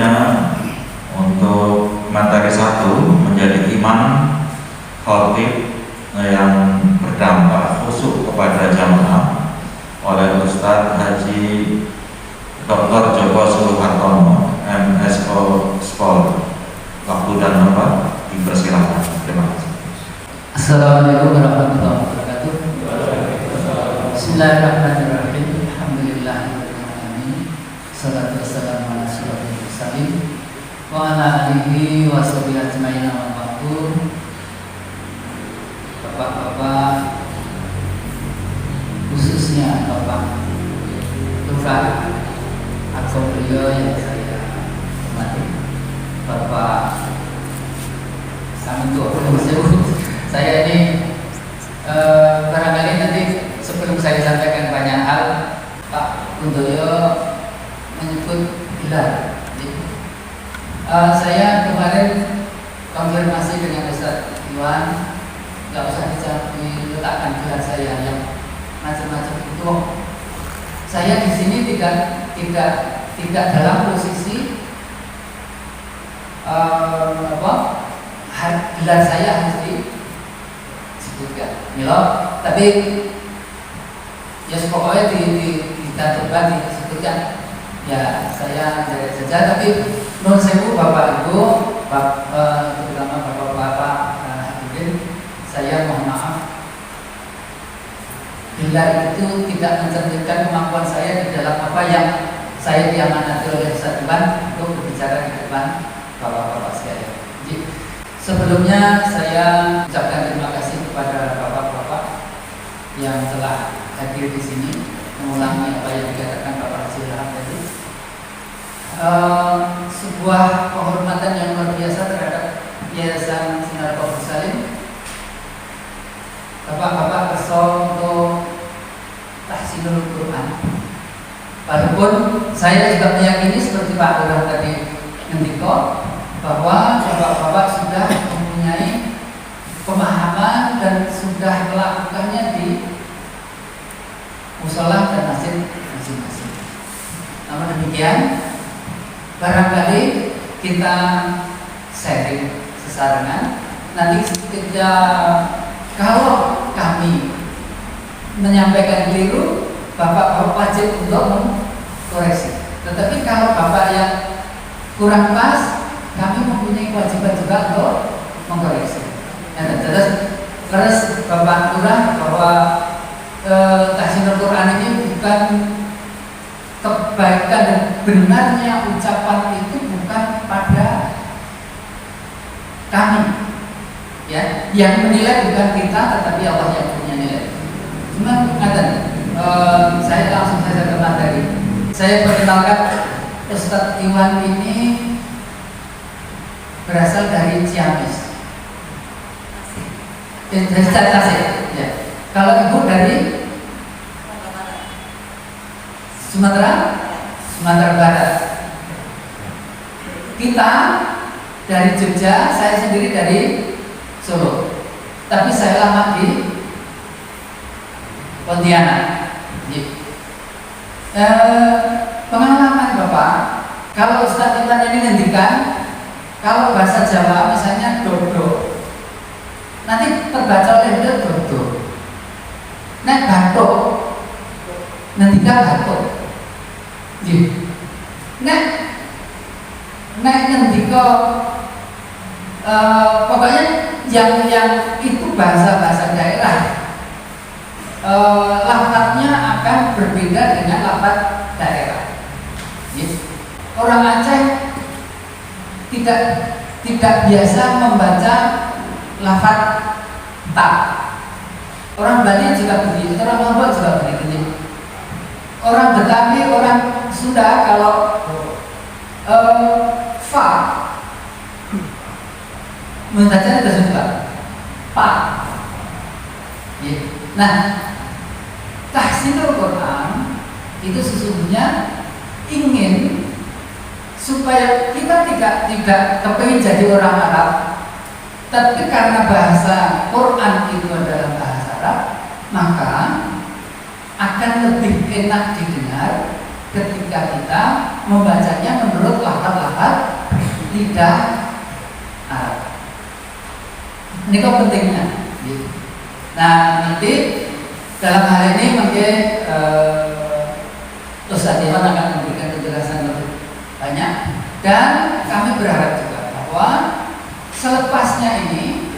Berikutnya untuk materi 1 menjadi iman khotib yang berdampak khusus kepada jamaah oleh Ustadz Haji Dr. Joko Suhartono MSO Spol. Waktu dan tempat dipersilakan. Terima kasih. Assalamualaikum warahmatullahi wabarakatuh. Bismillahirrahmanirrahim. Alhamdulillahirrahmanirrahim. Salatu wassalamu ala asyrofil mursalin wa ala alihi wa sahbihi ajmain wa ba'du. Bapak-bapak, khususnya Bapak Lurah atau beliau yang saya hormati, Bapak Saminto, saya ini barangkali nanti sebelum saya sampaikan banyak hal, Pak Kundoyo menyebut gelar. Saya kemarin konfirmasi dengan Ustaz Iwan, nggak usah diletakkan gelar saya yang macam-macam itu. Saya di sini tidak dalam posisi gelar saya harus disebutkan, tapi ya pokoknya ditambah disebutkan. Ya saya dari saja, tapi non sewu Bapak Ibu, terutama Bapak-bapak hadirin, saya mohon maaf. Gelar itu tidak mencerminkan kemampuan saya di dalam apa yang saya diamanati oleh Ustaz Iwan untuk berbicara di depan Bapak-bapak sekalian. Sebelumnya saya ucapkan terima kasih kepada bapak-bapak yang telah hadir di sini mengulangi apa yang dikatakan Bapak Haji Ilham tadi. Sebuah penghormatan yang luar biasa terhadap Yayasan Sinar Qaul Salim. Bapak-bapak bersoal untuk tahsinul Quran. Walaupun saya juga meyakini seperti Pak Lurah tadi mendikot, bahwa bapak-bapak sudah mempunyai pemahaman dan sudah melakukannya di musola dan masjid masing-masing. Namun demikian, barangkali kita sharing sesarengan. Nanti ketika kalau kami menyampaikan keliru, bapak wajib untuk mengkoreksi. Tetapi kalau bapak yang kurang pas, kami mempunyai kewajiban juga untuk mengkoreksi. Terus Bapak Lurah bahwa tahsinul Quran ini bukan kebaikan dan benarnya ucapan itu bukan pada kami, ya, yang menilai bukan kita, tetapi Allah yang punya nilai. Cuma saya langsung saja ke materi. Saya perkenalkan Ustadz Iwan ini berasal dari Ciamis, dari Tasik. Ya. Kalau ibu dari Sumatera Barat. Kita dari Jogja, saya sendiri dari Solo. Tapi saya lama di Pontianak. Pengalaman Bapak, kalau Ustadz Iwan ini ngendikan, kalau bahasa Jawa misalnya dodo, nanti terbaca oleh beliau dodo. Nek batuk, ngendikan batuk. Nek ngendika, pokoknya yang itu bahasa daerah, lafadznya akan berbeda dengan lafadz daerah. Orang Aceh tidak biasa membaca lafadz ta. Orang Bali juga begitu, orang Lombok juga begitu. Orang Betawi, orang Sunda kalau fa membacanya itu juga pa. Nah, tahsinul Quran itu sesungguhnya ingin supaya kita tidak kepingin jadi orang Arab, tapi karena bahasa Quran itu adalah bahasa Arab, maka akan lebih enak didengar ketika kita membacanya menurut lafaz-lafaz lidah Arab. Ini kok pentingnya. Nah, nanti dalam hal ini mungkin Ustaz Iwan akan memberikan penjelasan lebih banyak, dan kami berharap juga bahwa selepasnya ini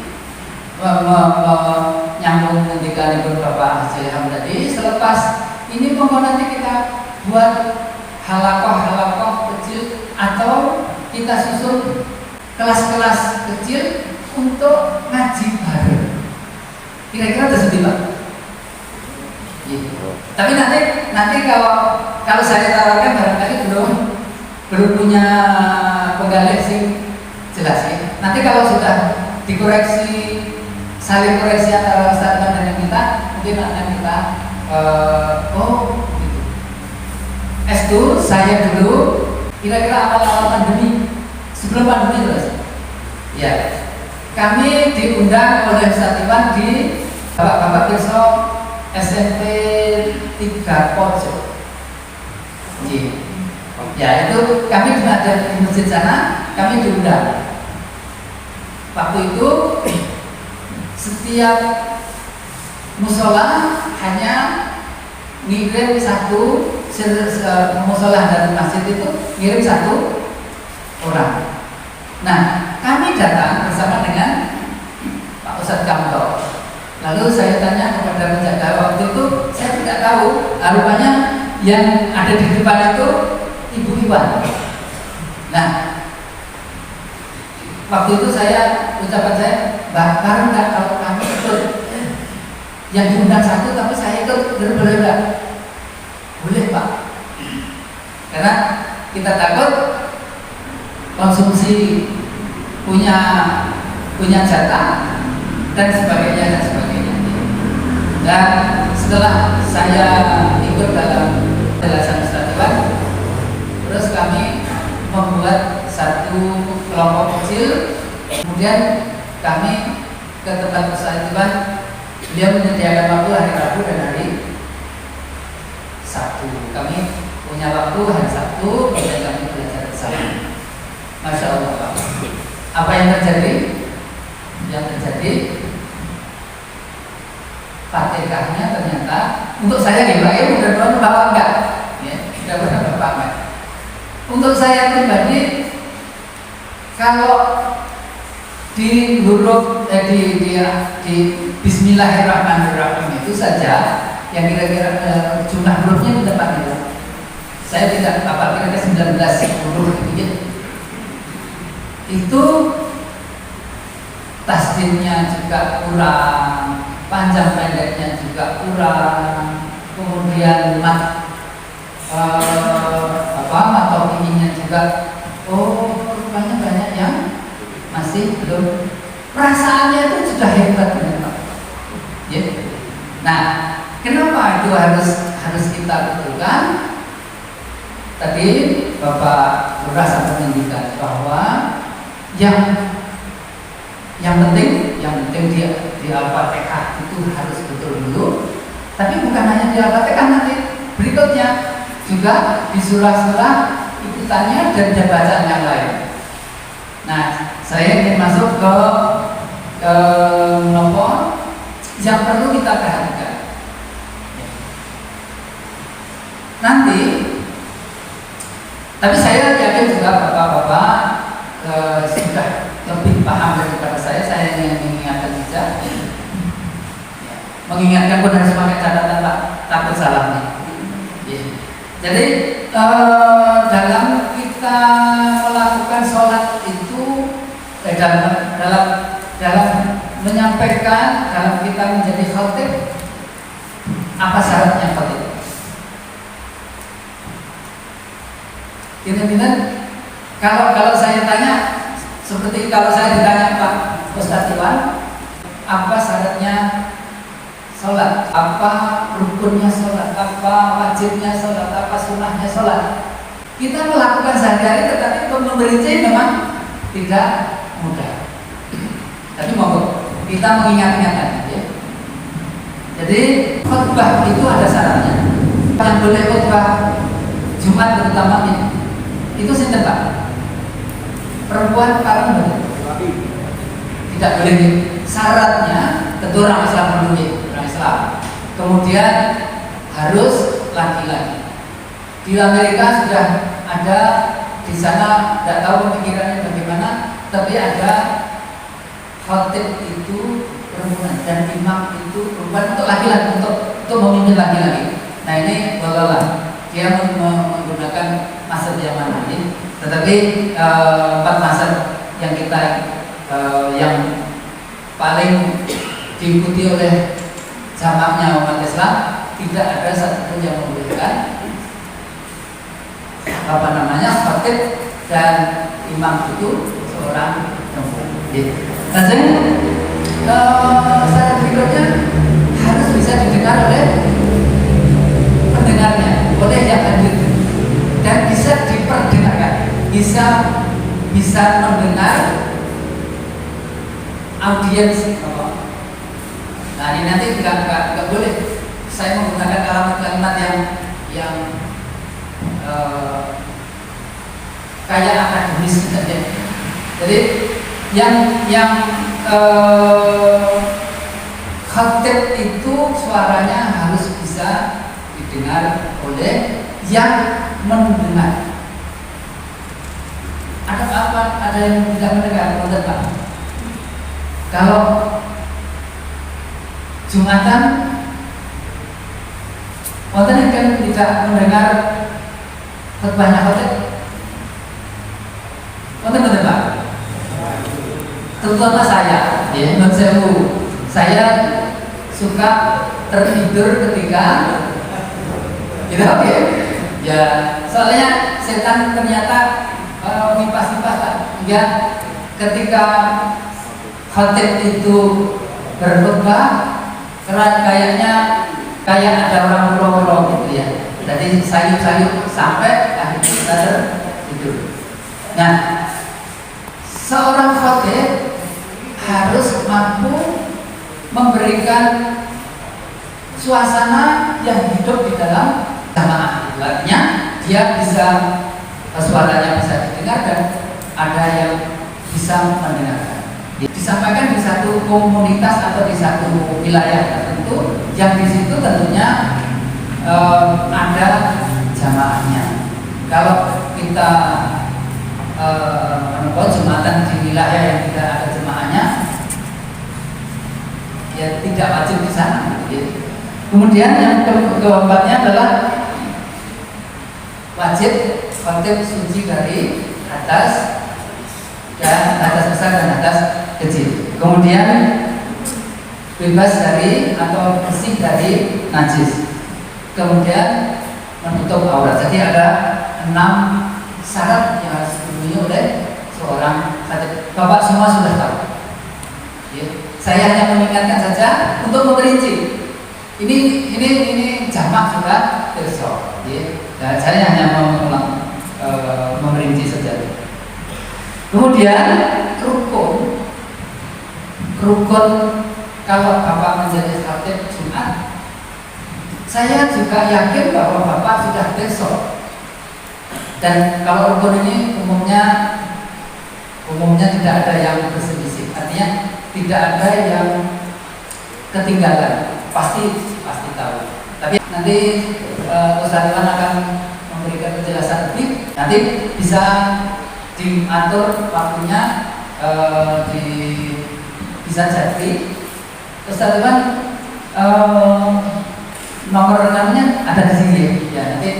menyambung dengan Bapak Haji Ilham tadi, selepas ini mohon nanti kita buat halakoh kecil atau kita susun kelas-kelas kecil untuk ngaji bareng. Kira-kira tersebut Pak. Gitu. Tapi nanti kalau saya tawarkan barangkali belum punya penggali sing jelas ya. Nanti kalau sudah dikoreksi, saling koreksi antara Ustaz dan kita, mungkin akan kita gitu. S2 saya dulu kira-kira awal pandemi, sebelum pandemi terus ya, kami diundang oleh Ustaz Iwan di Bapak besok SMP 3 Pojok. Ya itu kami ada di masjid sana, kami diundang. Waktu itu setiap musola hanya ngirim satu, musola dari masjid itu ngirim satu orang. Nah, kami datang bersama dengan Pak Ustadz Kamto. Lalu saya tanya kepada penjaga waktu itu, saya tidak tahu, rupanya yang ada di depan itu Ibu Iwan. Nah, waktu itu ucapan saya, bahkan enggak kalau kami ikut yang diundang satu, tapi saya ikut boleh enggak? Boleh Pak. Karena kita takut konsumsi punya jatah dan sebagainya. Dan setelah saya ikut dalam penjelasan Ustaz Iwan, terus kami membuat satu kelompok kecil, kemudian kami ke tempat Ustaz Iwan. Beliau menyediakan waktu hari Rabu dan hari Sabtu. Kami punya waktu hari Sabtu, kemudian kami belajar bersama. Masya Allah Pak. Apa yang terjadi? Yang terjadi Fatihahnya ternyata untuk saya di Pak mudah-mudahan Bapak enggak, ya, mudah-mudahan Bapak enggak. Untuk saya pribadi, kalau di huruf di Bismillahirrahmanirrahim itu saja yang kira-kira jumlah hurufnya di depan itu, saya tidak apa kira-kira 19 huruf gitu. Itu tasdidnya juga kurang, panjang pendeknya juga kurang, kemudian atau ininya juga rupanya banyak yang masih belum, perasaannya itu sudah hebat benar. Ya. Nah, kenapa itu harus kita betulkan? Tadi Bapak Lurah sampai menunjukkan bahwa yang penting di Al-Fatihah itu harus betul dulu. Tapi bukan hanya di Al-Fatihah, nanti berikutnya juga di surah-surah ikutannya dan bacaan yang lain. Nah, saya ingin masuk ke nomor yang perlu kita perhatikan. Nanti, tapi saya yakin juga bapak-bapak sudah lebih paham daripada saya yang mengingatkan saja. Mengingatkan pun harus pakai catatan Pak, takut salah nih. Jadi dalam kita melakukan sholat itu dalam menyampaikan, dalam kita menjadi khatib, apa syaratnya khatib? Kira-kira kalau saya tanya, seperti kalau saya ditanya Pak Ustadz Iwan, apa syaratnya sholat, apa rukunnya sholat, apa wajibnya sholat, apa sunnahnya sholat, kita melakukan sehari-hari, tetapi untuk memberi memang tidak mudah. Tapi monggo kita mengingat-ingatkan ya. Jadi khutbah itu ada syaratnya. Yang boleh khutbah Jumat terutama ini. Itu sinten Pak? Perempuan paling benar. Tidak boleh. Syaratnya tentu orang Islam dulu, orang Islam. Kemudian harus laki-laki. Di Amerika sudah ada, di sana tidak tahu pemikirannya bagaimana, tapi ada khotib itu perempuan dan imam itu perempuan untuk laki-laki, untuk memimpin laki-laki. Nah ini bolehlah dia menggunakan mazhab yang mana ini, tetapi 4 mazhab yang kita yang paling diikuti oleh jamaknya umat Islam, tidak ada satupun yang membolehkan khotib dan imam itu seorang perempuan. Nah, syarat berikutnya harus bisa didengar oleh pendengarnya, oleh yang hadir, dan bisa diperdengarkan, bisa mendengar audiens. Nah ini nanti nggak boleh saya menggunakan kalimat yang kayak akademis saja. Jadi yang khotib itu suaranya harus bisa didengar oleh yang mendengar. Ada yang tidak mendengar, Pak? Kalau Jumatan, wonten kan tidak mendengar khotbahnya khotib. Wonten Pak? Terutama saya, saya suka tertidur ketika oke. Ya, soalnya setan ternyata kipas-kipas Pak. Ya, ketika khotib itu berkhotbah, kayaknya kayak ada orang pulau-pulau gitu ya. Jadi sayup-sayup sampai akhirnya kita tertidur. Nah, seorang khotib harus mampu memberikan suasana yang hidup di dalam jamaah. Artinya dia bisa, suaranya bisa didengar dan ada yang bisa mendengarkan. Disampaikan di satu komunitas atau di satu wilayah tertentu yang di situ tentunya ada jamaahnya. Kalau kita menempuh Jumatan di wilayah yang tidak ada jemaahnya, ya tidak wajib di sana. Kemudian yang keempatnya adalah wajib khotib suci dari atas besar dan atas kecil. Kemudian bebas dari atau bersih dari najis. Kemudian menutup aurat. Jadi ada 6 syarat yang harus dipenuhi oleh seorang khotib. Bapak semua sudah tahu. Saya hanya mengingatkan saja untuk memperinci. Ini jamak sudah tersor. Dan saya hanya memperinci saja. Kemudian rukun kalau Bapak menjadi khotib Jumat, saya juga yakin bahwa Bapak sudah besok. Dan kalau rukun ini umumnya tidak ada yang berselisih. Artinya tidak ada yang ketinggalan. Pasti tahu. Tapi nanti Ustaz Iwan akan memberikan penjelasan lebih. Nanti bisa diatur waktunya, bisa jadi Ustaz Iwan nomor rekeningnya ada di sini ya. Nanti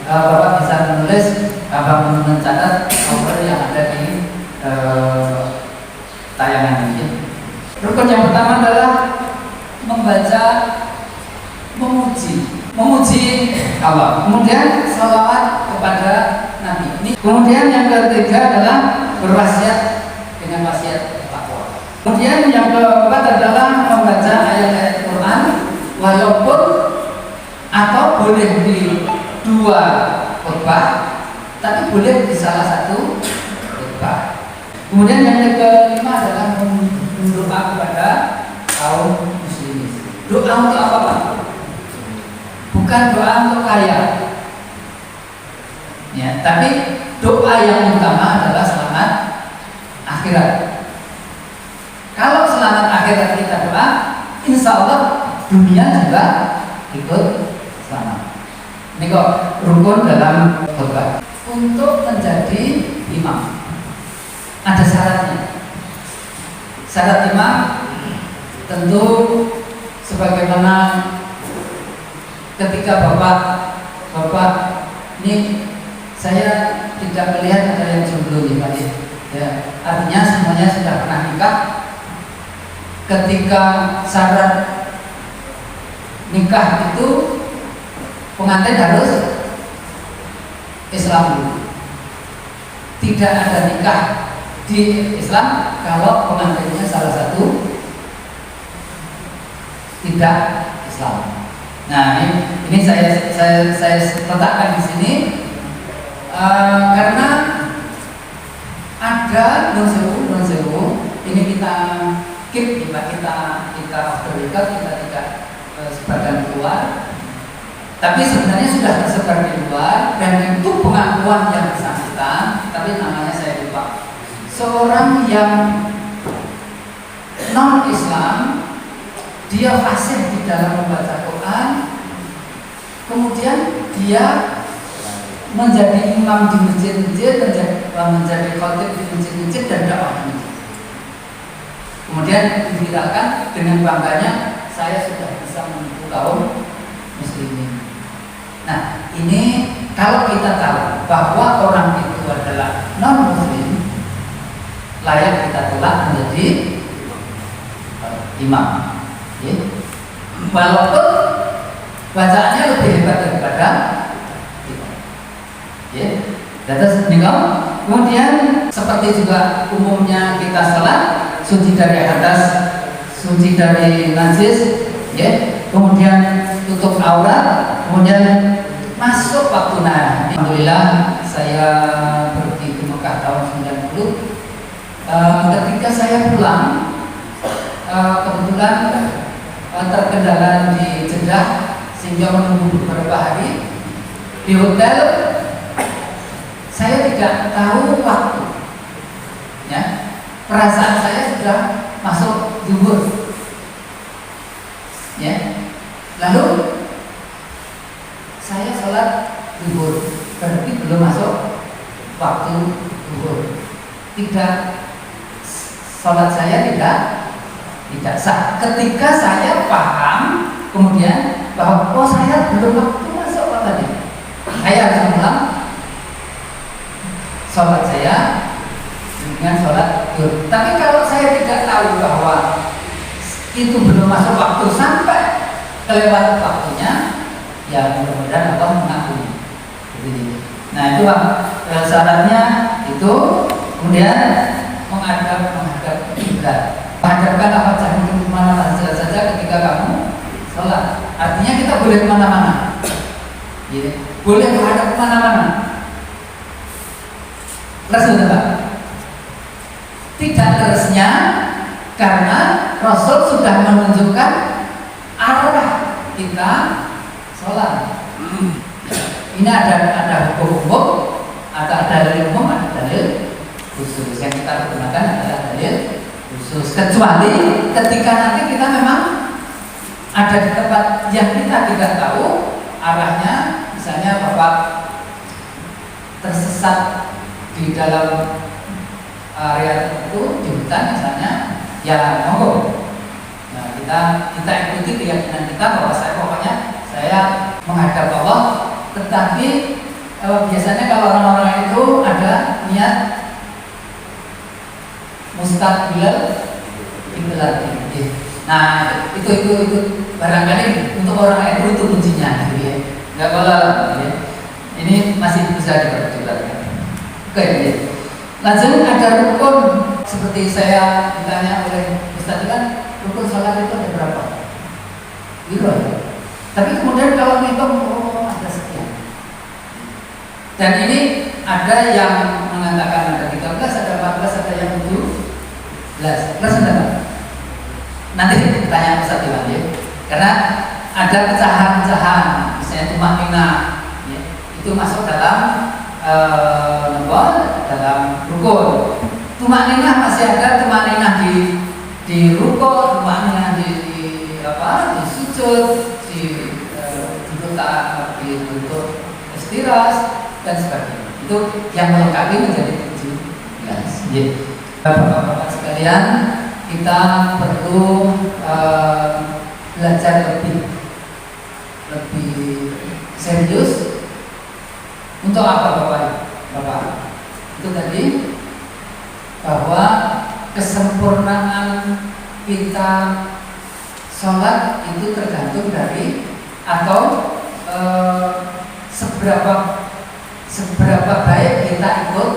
Bapak bisa menulis, Bapak mencatat nomor yang ada di tayangan ini. Rukun yang pertama adalah membaca, memuji Allah. Kemudian sholawat kepada Nabi. Kemudian yang ketiga adalah berwasiat dengan wasiat takwa. Kemudian yang keempat adalah membaca ayat-ayat Quran, walaupun atau boleh di 2 khutbah, tapi boleh di salah satu khutbah. Kemudian yang kelima adalah berdoa kepada kaum muslimin. Doa untuk apa Pak? Bukan doa untuk kaya. Ya, tapi doa yang utama adalah selamat akhirat. Kalau selamat akhirat kita doa, insya Allah dunia juga ikut selamat. Ini kok rukun dalam khotbah. Untuk menjadi imam ada syaratnya. Syarat imam tentu sebagaimana ketika bapak ini saya tidak melihat ada yang jomblo nih Pak ya. Artinya semuanya sudah pernah nikah. Ketika syarat nikah itu pengantin harus Islam dulu. Tidak ada nikah di Islam kalau pengantinnya salah satu tidak Islam. Nah ini saya letakkan di sini karena ada non sewu ini kita keep kita off the record, kita tidak sebarkan keluar, tapi sebenarnya sudah tersebar di luar dan itu pengakuan yang bersangkutan, tapi namanya saya lupa. Seorang yang non Islam, dia fasih di dalam membaca Quran, kemudian dia menjadi imam di masjid-masjid, menjadi khotib di masjid-masjid dan dakwah di masjid. Kemudian diviralkan dengan bangganya, saya sudah bisa menipu kaum muslimin. Nah, ini kalau kita tahu bahwa orang itu adalah non muslim, layak kita tolak menjadi imam. Ya. Walaupun bacaannya lebih hebat daripada kita. Ya. Terus kemudian seperti juga umumnya kita sholat, suci dari atas, suci dari najis, ya. Kemudian tutup aurat, kemudian masuk waktu nah. Alhamdulillah saya pergi ke Mekah tahun 90. Ketika saya pulang, kebetulan terkendala di Jeddah sehingga menunggu beberapa hari di hotel. Saya tidak tahu waktu, ya. Perasaan saya sudah masuk zuhur, ya. Lalu saya sholat zuhur, berarti belum masuk waktu zuhur. Tidak, sholat saya tidak sah. Ketika saya paham kemudian bahwa saya belum waktu masuk tadi, saya harus ulang sholat saya dengan sholat zuhur. Tapi kalau saya tidak tahu bahwa itu belum masuk waktu sampai kelewat waktunya, ya mudah-mudahan Allah mengampuni. Nah itu syaratnya itu. Kemudian menghadap kiblat. Menghadapkan apa kemana saja ketika kamu sholat. Artinya kita boleh kemana-mana, ya. Boleh menghadap kemana-mana. Rasul Pak, tidak terusnya karena Rasul sudah menunjukkan arah kita sholat. Ini ada hukum-hukum, ada dalil umum, ada dalil khusus. Yang kita gunakan adalah dalil khusus. Kecuali ketika nanti kita memang ada di tempat yang kita tidak tahu arahnya, misalnya Bapak tersesat di dalam area tertentu di hutan misalnya, ya monggo. Nah, kita ikuti keyakinan kita bahwa saya menghadap Allah, tetapi biasanya kalau orang-orang itu ada niat mustaqbil kiblat. Nah, itu barangkali untuk orang itu kuncinya, gitu ya. Enggak boleh, ya. Ini masih bisa diperdebatkan. Oke, ya. Lanjut ada rukun seperti saya ditanya oleh Ustaz kan, rukun sholat itu ada berapa? Gitu. Tapi kemudian kalau ngitung ada sekian. Dan ini ada yang mengatakan ada 13, ada 14, ada yang 17. Plus ada. Nanti ditanya Ustaz Iwan ya. Karena ada pecahan-pecahan, misalnya tumaknina, ya, itu masuk dalam dalam rukun. Tumakninah masih ada, tumakninah di rukun, tumakninah di sujud, di bentuk istiras dan sebagainya. Itu yang melengkapi menjadi 17. Bapak-bapak sekalian, kita perlu belajar lebih serius. Untuk apa Bapak? Itu tadi bahwa kesempurnaan kita sholat itu tergantung dari atau seberapa baik kita ikut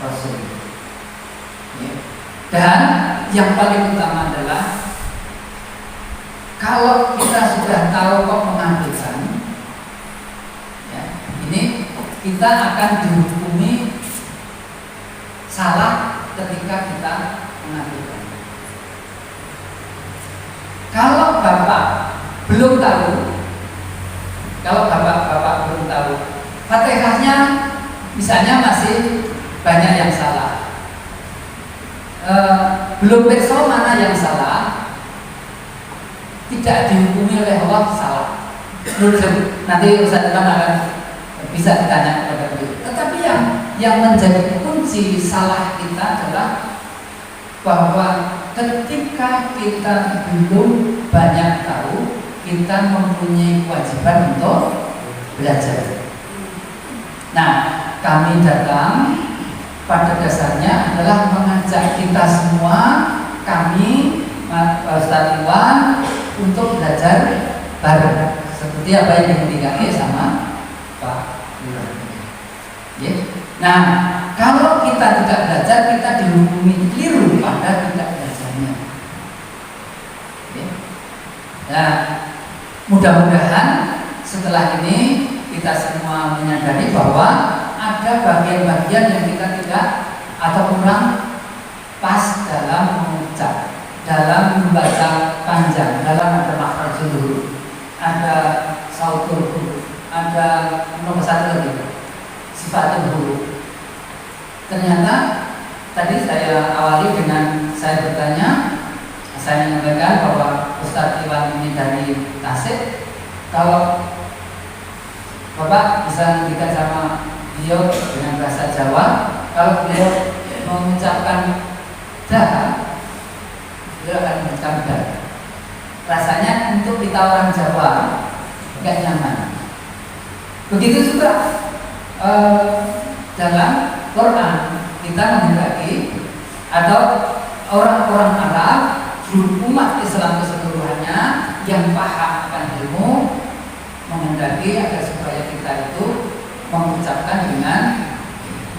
Rasul. Dan yang paling utama adalah kalau kita sudah tahu kok mengambilkan, ini kita akan dihukumi salah ketika kita mengambilkan. Kalau Bapak belum tahu, Fatihahnya misalnya masih banyak yang salah, belum perso mana yang salah, tidak dihukumi oleh Allah salah. Nanti Ustaz Imam akan bisa ditanya kepada beliau. Tetapi yang menjadi kunci salah kita adalah bahwa ketika kita belum banyak tahu, kita mempunyai kewajiban untuk belajar. Nah, kami datang pada dasarnya adalah mengajak kita semua, kami Ustaz Iwan, untuk belajar bareng seperti apa yang diindikasi sama Pak Iwan. Nah, kalau kita tidak belajar, kita dihukumi keliru pada tidak belajarnya. Nah, mudah-mudahan setelah ini kita semua menyadari bahwa ada bagian-bagian yang kita tidak atau kurang pas dalam mengucap, dalam membaca panjang, dalam ada makhrajul huruf, ada sautul huruf, ada nomor satu lagi sifatul huruf. Ternyata tadi saya awali dengan saya bertanya, saya menyampaikan bahwa Ustadz Iwan ini dari Tasik. Kalau Bapak bisa memberikan sama beliau dengan bahasa Jawa, kalau beliau mengucapkan dah, beliau akan mengucapkan dah. Rasanya untuk kita orang Jawa nggak nyaman. Begitu juga dalam Quran kita menghendaki atau orang-orang Arab, umat Islam keseluruhannya yang paham akan ilmu menghendaki agar supaya kita itu mengucapkan dengan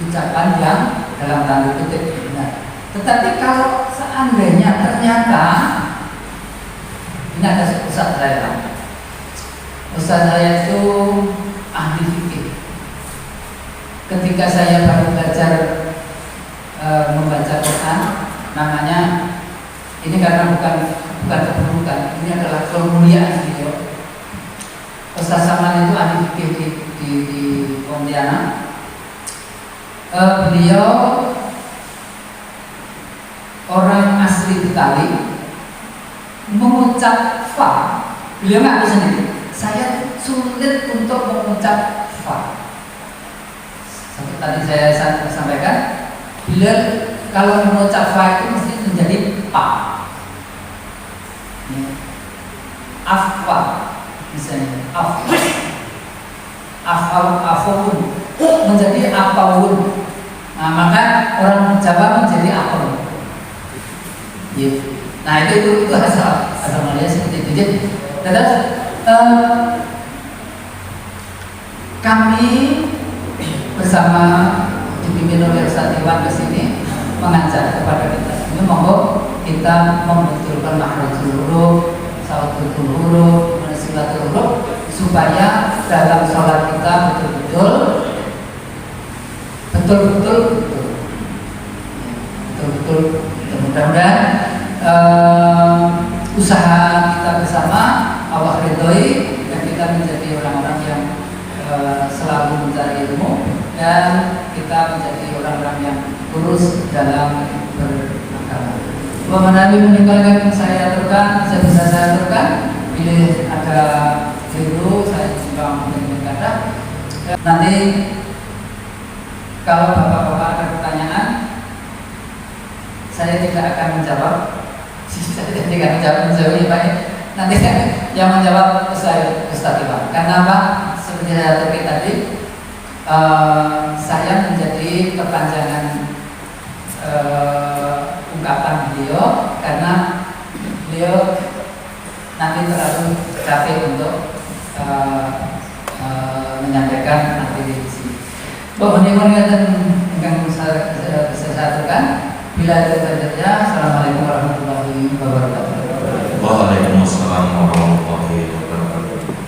ucapan yang dalam tanda kutip benar. Tetapi kalau seandainya ternyata ini ada ustaz saya itu ahli fikih. Ketika saya baru belajar membaca Quran, namanya ini karena bukan keburukan, ini adalah kemuliaan beliau. Ustaz Saman itu ahli fikih di Pontianak. Beliau orang asli Betawi, mengucap fa, beliau ngaku sendiri, saya sulit untuk mengucap fa. Seperti tadi saya sampaikan, beliau kalau mengucap fa itu mesti menjadi pa. Afwa misalnya, afawun menjadi apawun. Nah, maka orang Jawa menjadi apel. Nah, itu asal manusia seperti itu. Jadi, kami bersama dipimpin oleh Ustaz Iwan ke sini mengajak kepada kita. Ini monggo kita membetulkan makhrajul huruf, sautul huruf, sifatul huruf, supaya dalam sholat kita betul-betul mudah-mudahan usaha kita bersama Allah ridhoi dan kita menjadi orang-orang yang selalu mencari ilmu dan kita menjadi orang-orang yang lurus dalam beragama. Bahwa Nabi meninggalkan yang saya aturkan, bisa saya aturkan. Bila ada keliru, saya juga mungkin kata. Nanti kalau bapak-bapak ada pertanyaan, saya tidak akan menjawab. Saya tidak menjawab baik. Nanti yang menjawab Ustaz Iwan. Karena apa? Seperti saya terkait tadi, saya menjadi kepanjangan ungkapan beliau karena beliau nanti terlalu capek untuk menyampaikan materi di sini. Bahwa meninggalkan yang saya satukan. Bila itu terjadi, assalamualaikum warahmatullahi wabarakatuh. Waalaikumsalam warahmatullahi wabarakatuh.